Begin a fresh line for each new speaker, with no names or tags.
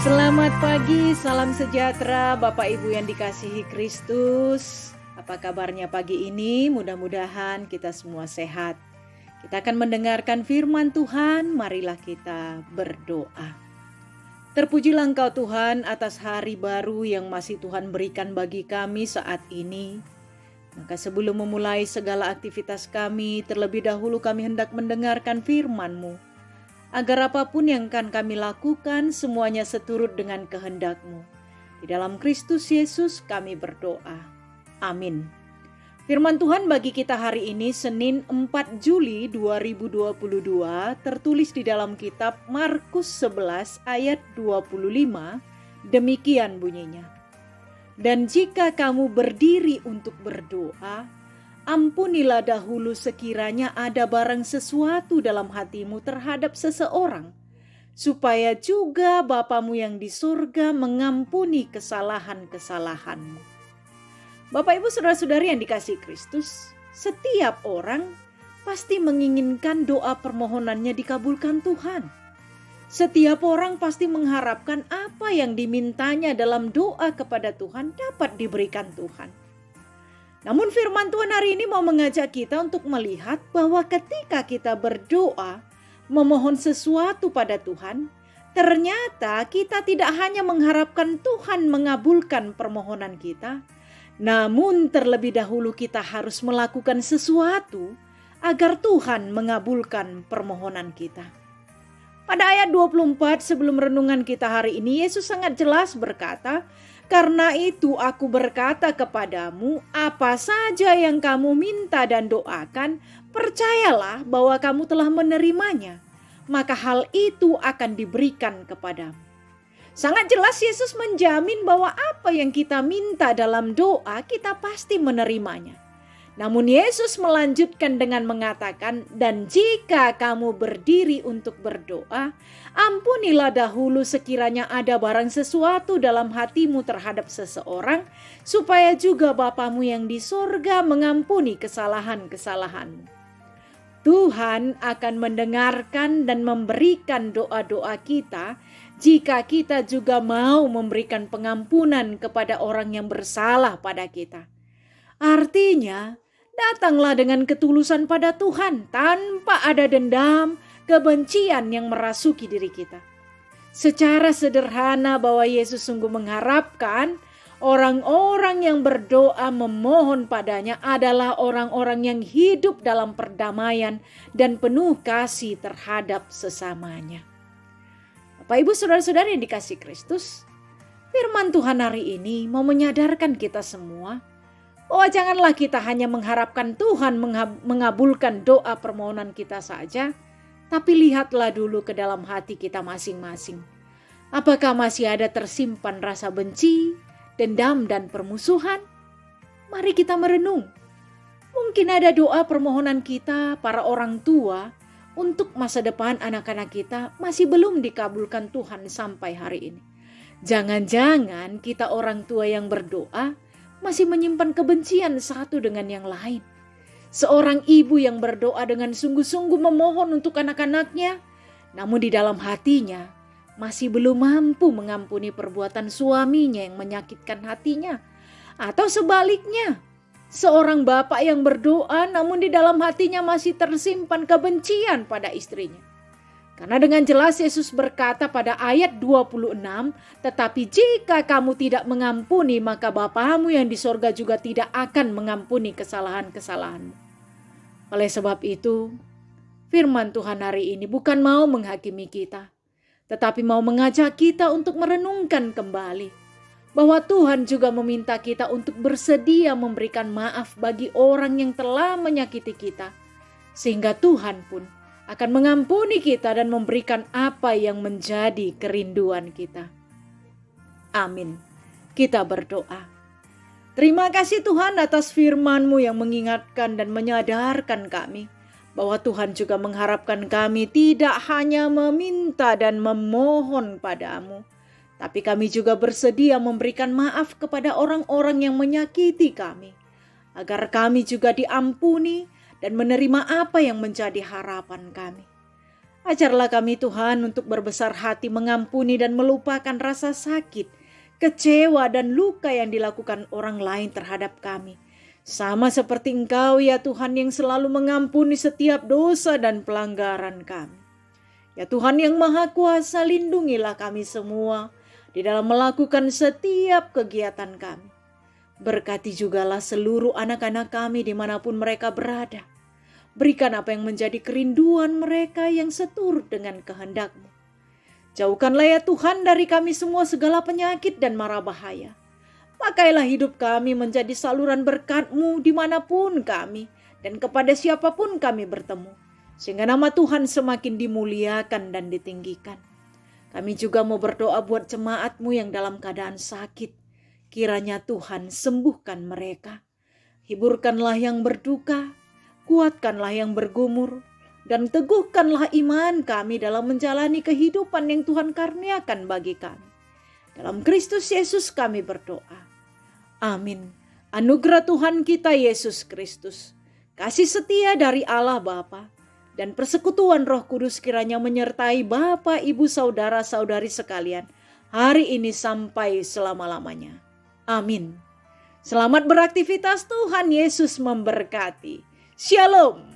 Selamat pagi, salam sejahtera Bapak Ibu yang dikasihi Kristus. Apa kabarnya pagi ini? Mudah-mudahan kita semua sehat. Kita akan mendengarkan firman Tuhan, marilah kita berdoa. Terpujilah Engkau Tuhan atas hari baru yang masih Tuhan berikan bagi kami saat ini. Maka sebelum memulai segala aktivitas kami, terlebih dahulu kami hendak mendengarkan firman-Mu. Agar apapun yang akan kami lakukan, semuanya seturut dengan kehendak-Mu. Di dalam Kristus Yesus kami berdoa. Amin. Firman Tuhan bagi kita hari ini, Senin 4 Juli 2022, tertulis di dalam kitab Markus 11 ayat 25, demikian bunyinya. Dan jika kamu berdiri untuk berdoa, ampunilah dahulu sekiranya ada barang sesuatu dalam hatimu terhadap seseorang, supaya juga Bapamu yang di surga mengampuni kesalahan-kesalahanmu. Bapak Ibu saudara-saudari yang dikasihi Kristus, setiap orang pasti menginginkan doa permohonannya dikabulkan Tuhan. Setiap orang pasti mengharapkan apa yang dimintanya dalam doa kepada Tuhan dapat diberikan Tuhan. Namun firman Tuhan hari ini mau mengajak kita untuk melihat bahwa ketika kita berdoa, memohon sesuatu pada Tuhan, ternyata kita tidak hanya mengharapkan Tuhan mengabulkan permohonan kita, namun terlebih dahulu kita harus melakukan sesuatu agar Tuhan mengabulkan permohonan kita. Pada ayat 24 sebelum renungan kita hari ini, Yesus sangat jelas berkata, "Karena itu aku berkata kepadamu, apa saja yang kamu minta dan doakan, percayalah bahwa kamu telah menerimanya, maka hal itu akan diberikan kepadamu." Sangat jelas Yesus menjamin bahwa apa yang kita minta dalam doa, kita pasti menerimanya. Namun Yesus melanjutkan dengan mengatakan, "Dan jika kamu berdiri untuk berdoa, ampunilah dahulu sekiranya ada barang sesuatu dalam hatimu terhadap seseorang, supaya juga Bapamu yang di surga mengampuni kesalahan-kesalahanmu." Tuhan akan mendengarkan dan memberikan doa-doa kita jika kita juga mau memberikan pengampunan kepada orang yang bersalah pada kita. Artinya, datanglah dengan ketulusan pada Tuhan tanpa ada dendam, kebencian yang merasuki diri kita. Secara sederhana bahwa Yesus sungguh mengharapkan orang-orang yang berdoa memohon padanya adalah orang-orang yang hidup dalam perdamaian dan penuh kasih terhadap sesamanya. Bapak Ibu saudara-saudari yang dikasihi Kristus, firman Tuhan hari ini mau menyadarkan kita semua bahwa janganlah kita hanya mengharapkan Tuhan mengabulkan doa permohonan kita saja, tapi lihatlah dulu ke dalam hati kita masing-masing. Apakah masih ada tersimpan rasa benci, dendam, dan permusuhan? Mari kita merenung. Mungkin ada doa permohonan kita, para orang tua, untuk masa depan anak-anak kita masih belum dikabulkan Tuhan sampai hari ini. Jangan-jangan kita orang tua yang berdoa masih menyimpan kebencian satu dengan yang lain. Seorang ibu yang berdoa dengan sungguh-sungguh memohon untuk anak-anaknya, namun di dalam hatinya masih belum mampu mengampuni perbuatan suaminya yang menyakitkan hatinya. Atau sebaliknya, seorang bapak yang berdoa namun di dalam hatinya masih tersimpan kebencian pada istrinya. Karena dengan jelas Yesus berkata pada ayat 26, "Tetapi jika kamu tidak mengampuni, maka Bapamu yang di sorga juga tidak akan mengampuni kesalahan-kesalahanmu." Oleh sebab itu, firman Tuhan hari ini bukan mau menghakimi kita, tetapi mau mengajak kita untuk merenungkan kembali bahwa Tuhan juga meminta kita untuk bersedia memberikan maaf bagi orang yang telah menyakiti kita, sehingga Tuhan pun akan mengampuni kita dan memberikan apa yang menjadi kerinduan kita. Amin. Kita berdoa. Terima kasih Tuhan atas firman-Mu yang mengingatkan dan menyadarkan kami bahwa Tuhan juga mengharapkan kami tidak hanya meminta dan memohon padamu, tapi kami juga bersedia memberikan maaf kepada orang-orang yang menyakiti kami, agar kami juga diampuni dan menerima apa yang menjadi harapan kami. Ajarlah kami Tuhan untuk berbesar hati mengampuni dan melupakan rasa sakit, kecewa dan luka yang dilakukan orang lain terhadap kami. Sama seperti Engkau ya Tuhan yang selalu mengampuni setiap dosa dan pelanggaran kami. Ya Tuhan yang Maha Kuasa, lindungilah kami semua di dalam melakukan setiap kegiatan kami. Berkati jugalah seluruh anak-anak kami dimanapun mereka berada. Berikan apa yang menjadi kerinduan mereka yang seturut dengan kehendak-Mu. Jauhkanlah ya Tuhan dari kami semua segala penyakit dan mara bahaya. Pakailah hidup kami menjadi saluran berkat-Mu dimanapun kami dan kepada siapapun kami bertemu. Sehingga nama Tuhan semakin dimuliakan dan ditinggikan. Kami juga mau berdoa buat jemaat-Mu yang dalam keadaan sakit. Kiranya Tuhan sembuhkan mereka. Hiburkanlah yang berduka. Kuatkanlah yang bergumur, dan teguhkanlah iman kami dalam menjalani kehidupan yang Tuhan karuniakan bagi kami. Dalam Kristus Yesus kami berdoa. Amin. Anugerah Tuhan kita Yesus Kristus, kasih setia dari Allah Bapa, dan persekutuan Roh Kudus kiranya menyertai Bapak, Ibu, Saudara-saudari sekalian, hari ini sampai selama-lamanya. Amin. Selamat beraktivitas, Tuhan Yesus memberkati. Shalom.